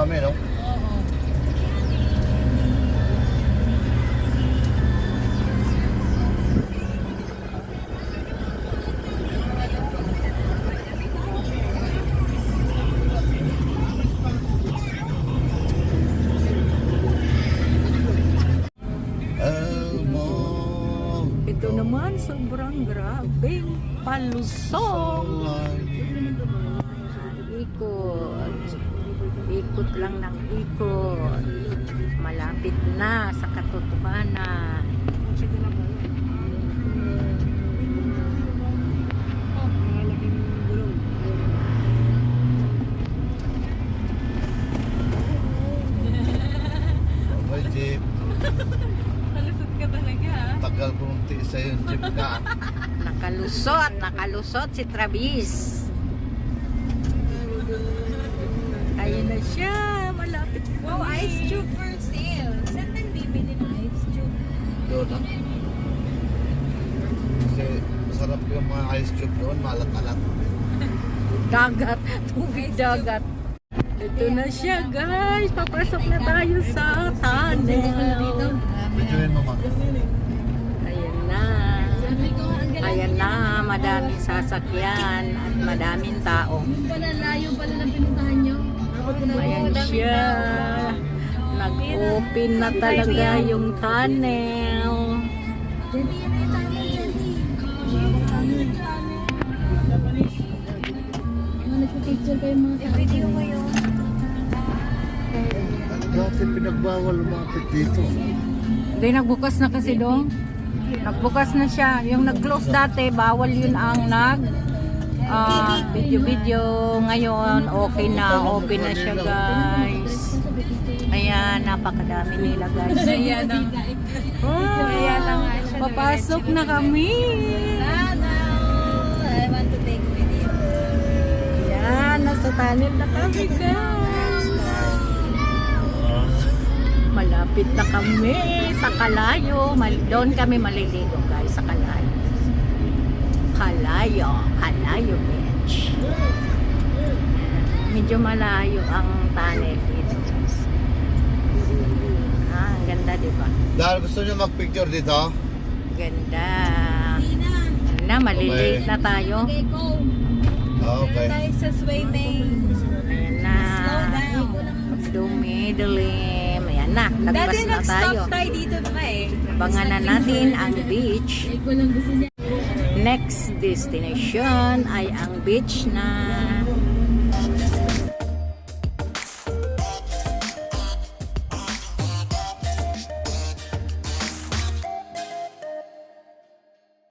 Dami, no? Oo. Elmo. Ito naman, sobrang grabing palusong. Ikot. Ikot lang ng ikot. Malapit na sa katotohanan. May jeep. Nalusot ka talaga. Tagal kong tiisa yung jeep ka. Nakalusot si Travis. Ayun na siya, malapit na. Wow, ice tube for sale. Saan tayo bibili ng ice tube? Doon, ha? Kasi masarap yung mga ice cube doon, malat-alat. Dagat, tubig dagat. Ito na siya guys, papasok na tayo sa tunnel. Medyoin mo, ma. Ayan na. Ayan na, madaming sasakyan at madaming tao. Layo pala na pinuntahan nyo. Ayan siya. Nag-open na talaga yung tunnel. Jadi, yan ay tunnel, Jadi. Nagpapicture kayo mga tao. Video kayo. Dati pinagbawal lumapit dito. Hindi, nagbukas na kasi doon. Nagbukas na siya. Yung nag-close dati, bawal yun ang video-video. Ngayon, okay na. Open na siya, guys. Ayan, napakadami nila, guys. Ayan na. Ayan na nga siya. Papasok na kami. I want to take video. Ayan, nasa tunnel na kami, guys. Malapit na kami sa Kalayo. Doon kami maliligo, guys, sa Kalayo. Kalayo Beach. Medyo malayo ang tunnel dito, guys. Ang ganda, diba? Dahil gusto nyo mag-picture dito? Ganda. Na, malilate na tayo. Okay, go. Okay. Tayo sa swimming. Ayan na. Slow down. Dumidilim. Ayan na, lagpas Dati na tayo. nag-stop tayo dito ba eh. Abangan na natin ang beach. Walang gusto niya. Next destination ay ang beach na